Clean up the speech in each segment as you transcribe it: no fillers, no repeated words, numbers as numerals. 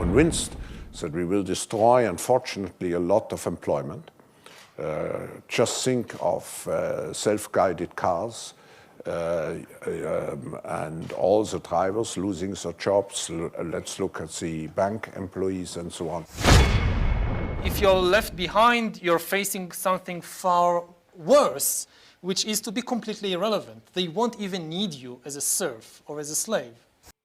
convinced that we will destroy, unfortunately, a lot of employment. Just think of self-guided cars and all the drivers losing their jobs. Let's look at the bank employees and so on. If you're left behind, you're facing something far worse, which is to be completely irrelevant. They won't even need you as a serf or as a slave.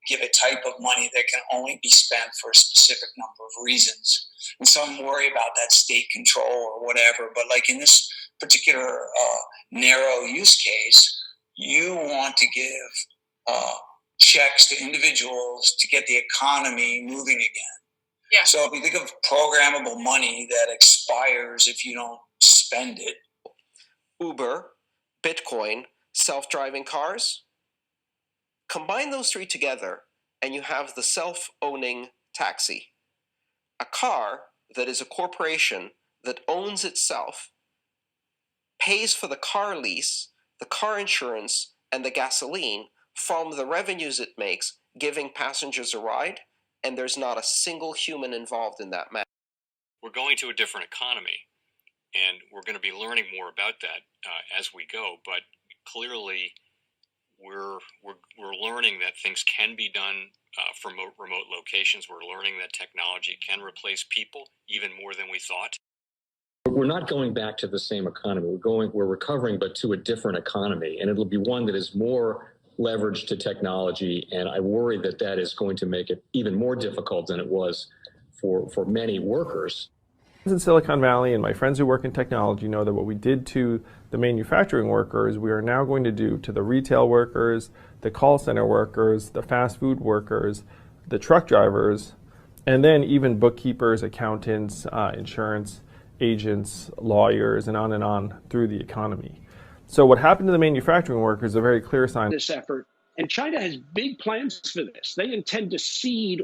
Give a type of money that can only be spent for a specific number of reasons. And some worry about that state control or whatever, but like in this particular narrow use case, you want to give checks to individuals to get the economy moving again. Yeah. So if you think of programmable money that expires if you don't spend it. Uber, Bitcoin, self-driving cars. Combine those three together and you have the self-owning taxi. A car that is a corporation that owns itself, pays for the car lease, the car insurance, and the gasoline from the revenues it makes, giving passengers a ride, and there's not a single human involved in that matter. We're going to a different economy, and we're going to be learning more about that as we go, but clearly we're learning that things can be done from remote locations. We're learning that technology can replace people even more than we thought. We're not going back to the same economy. We're recovering, but to a different economy, and it'll be one that is more leveraged to technology. And I worry that that is going to make it even more difficult than it was for many workers. In Silicon Valley, and my friends who work in technology know that what we did to the manufacturing workers, we are now going to do to the retail workers, the call center workers, the fast food workers, the truck drivers, and then even bookkeepers, accountants, insurance agents, lawyers, and on through the economy. So what happened to the manufacturing workers is a very clear sign. This effort. And China has big plans for this. They intend to seed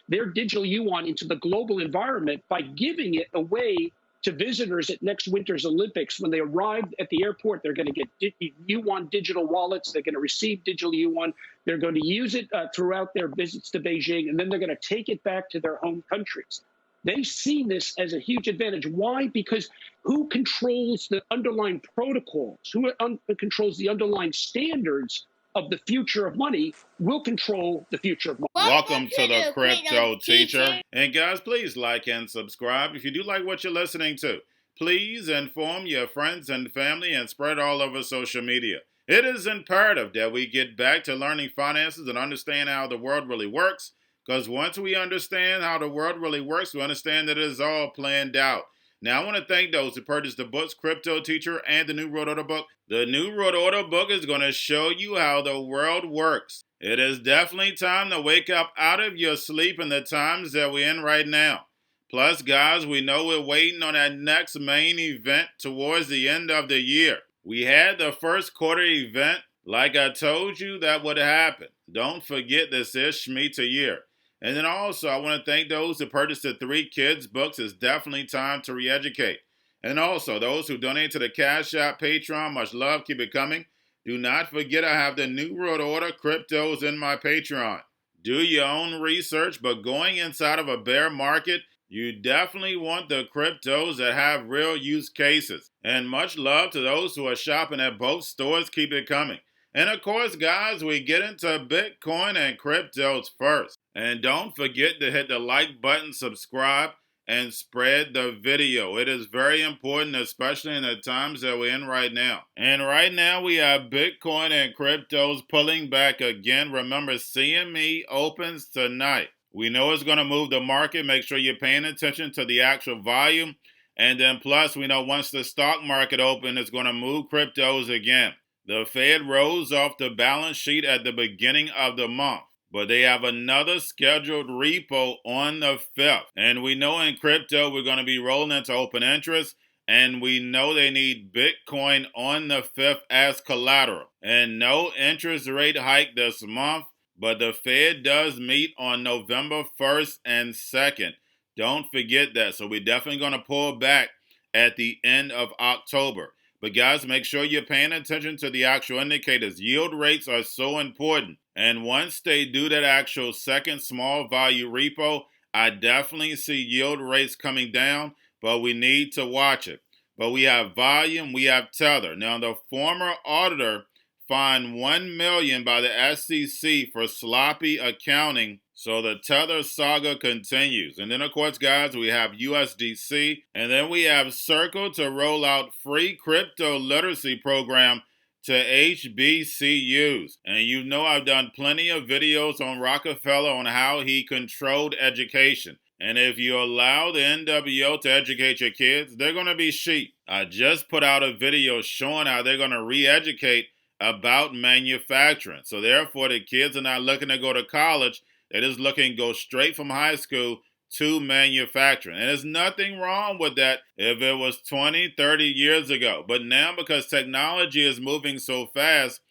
their digital yuan into the global environment by giving it away to visitors at next winter's Olympics. When they arrive at the airport, they're going to get yuan digital wallets. They're going to receive digital yuan. They're going to use it throughout their visits to Beijing, and then they're going to take it back to their home countries. They see this as a huge advantage. Why? Because who controls the underlying protocols, who controls the underlying standards of the future of money will control the future of money. Welcome to the Crypto Teacher. And guys, please like and subscribe. If you do like what you're listening to, please inform your friends and family and spread all over social media. It is imperative that we get back to learning finances and understand how the world really works. Because once we understand how the world really works, we understand that it is all planned out. Now, I want to thank those who purchased the books, Cryptoteacher and the new Road Order book. The new Road Order book is going to show you how the world works. It is definitely time to wake up out of your sleep in the times that we're in right now. Plus, guys, we know we're waiting on that next main event towards the end of the year. We had the first quarter event. Like I told you, that would happen. Don't forget this is Schmidt a year. And then also, I want to thank those who purchased the 3 Kids books. It's definitely time to re-educate. And also, those who donate to the Cash App, Patreon, much love, keep it coming. Do not forget I have the New World Order cryptos in my Patreon. Do your own research, but going inside of a bear market, you definitely want the cryptos that have real use cases. And much love to those who are shopping at both stores, keep it coming. And of course, guys, we get into Bitcoin and cryptos first. And don't forget to hit the like button, subscribe, and spread the video. It is very important, especially in the times that we're in right now. And right now, we have Bitcoin and cryptos pulling back again. Remember, CME opens tonight. We know it's going to move the market. Make sure you're paying attention to the actual volume. And then plus, we know once the stock market opens, it's going to move cryptos again. The Fed rose off the balance sheet at the beginning of the month, but they have another scheduled repo on the 5th. And we know in crypto we're going to be rolling into open interest, and we know they need Bitcoin on the 5th as collateral. And no interest rate hike this month, but the Fed does meet on November 1st and 2nd. Don't forget that. So we're definitely going to pull back at the end of October. But guys, make sure you're paying attention to the actual indicators. Yield rates are so important. And once they do that actual second small value repo, I definitely see yield rates coming down, but we need to watch it. But we have volume, we have Tether. Now, the former auditor fined $1 million by the SEC for sloppy accounting. So the Tether saga continues. And then, of course, guys, we have USDC. And then we have Circle to roll out free crypto literacy program to HBCUs. And you know I've done plenty of videos on Rockefeller on how he controlled education. And if you allow the NWO to educate your kids, they're going to be sheep. I just put out a video showing how they're going to re-educate about manufacturing. So therefore, the kids are not looking to go to college. They're just looking to go straight from high school to manufacturing. And there's nothing wrong with that if it was 20, 30 years ago. But now, because technology is moving so fast,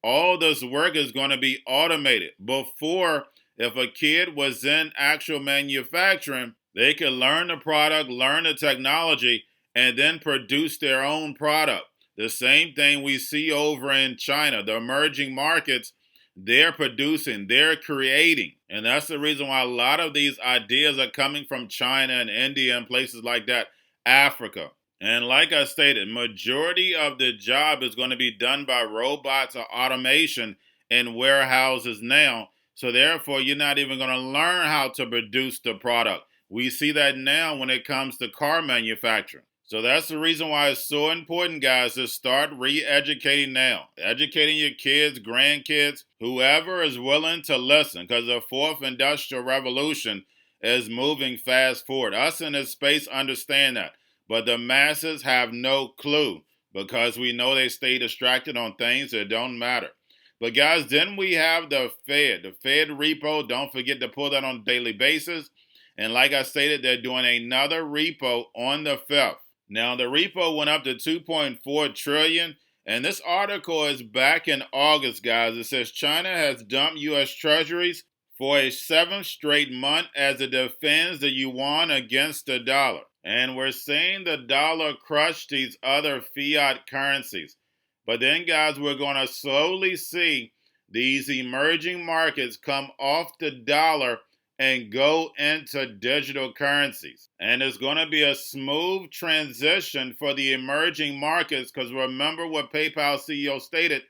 all this work is going to be automated. Before, if a kid was in actual manufacturing, they could learn the product, learn the technology, and then produce their own product. The same thing we see over in China. The emerging markets, they're producing, they're creating. And that's the reason why a lot of these ideas are coming from China and India and places like that, Africa. And like I stated, majority of the job is going to be done by robots or automation in warehouses now. So therefore, you're not even going to learn how to produce the product. We see that now when it comes to car manufacturing. So that's the reason why it's so important, guys, to start re-educating now. Educating your kids, grandkids, whoever is willing to listen, because the fourth industrial revolution is moving fast forward. Us in this space understand that, but the masses have no clue because we know they stay distracted on things that don't matter. But guys, then we have the Fed repo. Don't forget to pull that on a daily basis. And like I stated, they're doing another repo on the 5th. Now, the repo went up to 2.4 trillion. And this article is back in August, guys. It says China has dumped U.S. treasuries for a 7th straight month as it defends the yuan against the dollar. And we're seeing the dollar crush these other fiat currencies. But then, guys, we're going to slowly see these emerging markets come off the dollar and go into digital currencies. And it's going to be a smooth transition for the emerging markets because remember what PayPal CEO stated,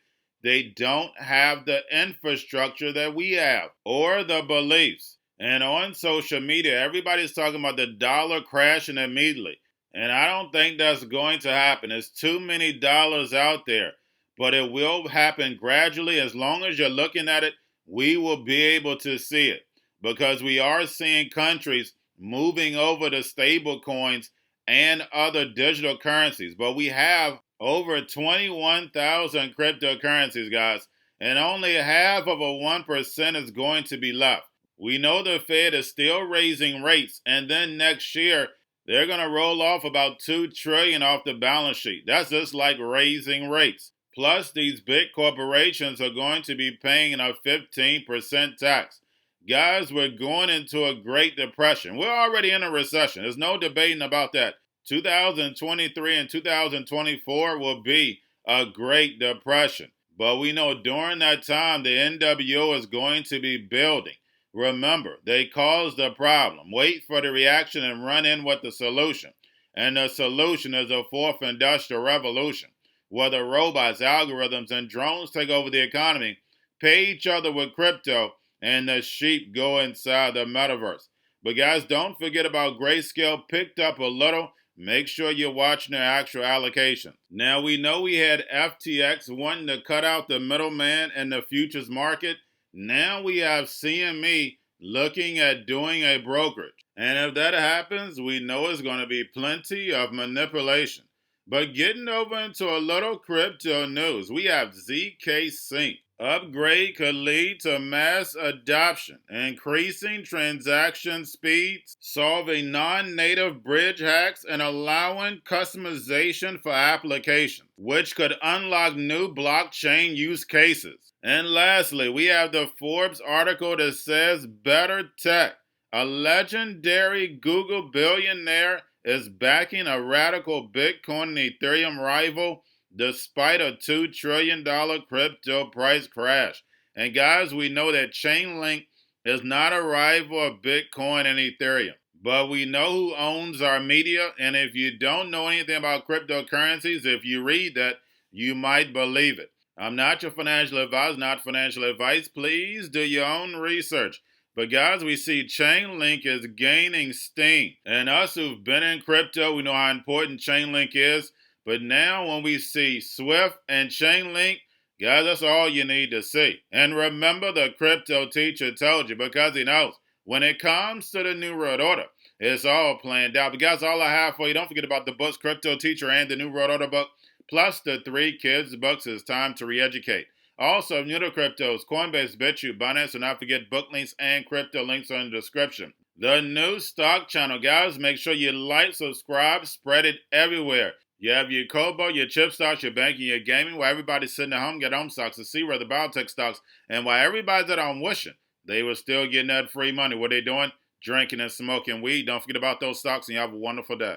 they don't have the infrastructure that we have or the beliefs. And on social media, everybody's talking about the dollar crashing immediately. And I don't think that's going to happen. There's too many dollars out there. But it will happen gradually. As long as you're looking at it, we will be able to see it. Because we are seeing countries moving over to stable coins and other digital currencies. But we have over 21,000 cryptocurrencies, guys. And only half of 1% is going to be left. We know the Fed is still raising rates. And then next year, they're going to roll off about $2 trillion off the balance sheet. That's just like raising rates. Plus, these big corporations are going to be paying a 15% tax. Guys, we're going into a Great Depression. We're already in a recession. There's no debating about that. 2023 and 2024 will be a Great Depression. But we know during that time, the NWO is going to be building. Remember, they caused the problem. Wait for the reaction and run in with the solution. And the solution is a fourth industrial revolution, where the robots, algorithms, and drones take over the economy, pay each other with crypto, and the sheep go inside the metaverse. But guys, don't forget about Grayscale. Picked up a little. Make sure you're watching their actual allocation. Now, we know we had FTX wanting to cut out the middleman in the futures market. Now we have CME looking at doing a brokerage. And if that happens, we know it's going to be plenty of manipulation. But getting over into a little crypto news, we have ZK Sync. Upgrade could lead to mass adoption, increasing transaction speeds, solving non-native bridge hacks, and allowing customization for applications, which could unlock new blockchain use cases. And lastly, we have the Forbes article that says better tech. A legendary Google billionaire is backing a radical Bitcoin and Ethereum rival despite a $2 trillion crypto price crash. And guys, we know that Chainlink is not a rival of Bitcoin and Ethereum. But we know who owns our media, and if you don't know anything about cryptocurrencies, if you read that, you might believe it. I'm not your financial advisor, not financial advice. Please do your own research. But guys, we see Chainlink is gaining steam. And us who've been in crypto, we know how important Chainlink is. But now when we see Swift and Chainlink, guys, that's all you need to see. And remember, the crypto teacher told you, because he knows when it comes to the New World Order, it's all planned out. But guys, all I have for you, don't forget about the books, Crypto Teacher and the New World Order book, plus the 3 kids books. It's time to re-educate. Also, new to cryptos, Coinbase, Bitrue, Binance, do not forget book links and crypto links are in the description. The new stock channel, guys, make sure you like, subscribe, spread it everywhere. You have your Kobo, your chip stocks, your banking, your gaming, while everybody's sitting at home, get home stocks, to see where the biotech stocks, and while everybody's at home wishing they were still getting that free money. What are they doing? Drinking and smoking weed. Don't forget about those stocks, and you have a wonderful day.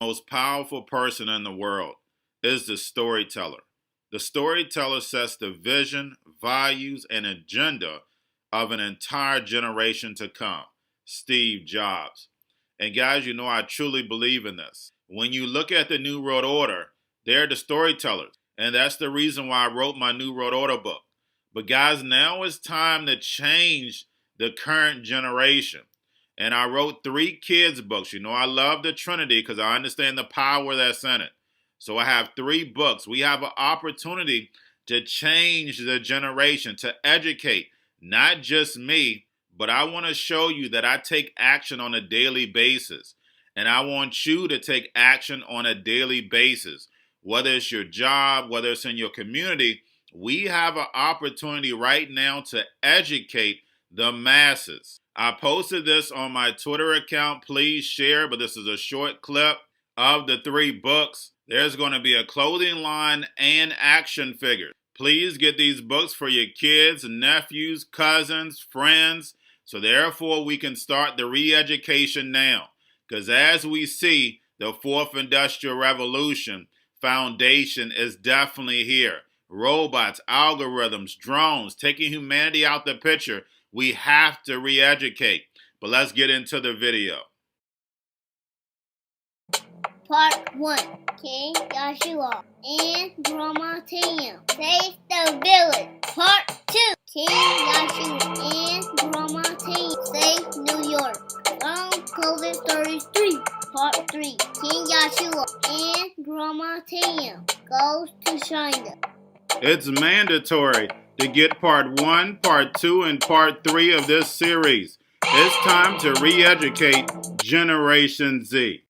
The most powerful person in the world is the storyteller. The storyteller sets the vision, values, and agenda of an entire generation to come. Steve Jobs. And guys, you know I truly believe in this. When you look at the New World Order, they're the storytellers. And that's the reason why I wrote my New World Order book. But guys, now it's time to change the current generation. And I wrote 3 kids books. You know I love the Trinity because I understand the power that's in it. So I have 3 books. We have an opportunity to change the generation, to educate, not just me, but I want to show you that I take action on a daily basis. And I want you to take action on a daily basis. Whether it's your job, whether it's in your community, we have an opportunity right now to educate the masses. I posted this on my Twitter account. Please share, but this is a short clip of the 3 books. There's going to be a clothing line and action figures. Please get these books for your kids, nephews, cousins, friends, so therefore we can start the re-education now. Because as we see, the 4th Industrial Revolution foundation is definitely here. Robots, algorithms, drones, taking humanity out the picture. We have to re-educate. But let's get into the video. Part 1. King Joshua and Drama Tam save the village. Part 2. King Joshua and Drama Tam save New York from COVID 33. Part 3. King Joshua and Drama Tam goes to China. It's mandatory to get part 1, part 2, and part 3 of this series. It's time to re-educate Generation Z.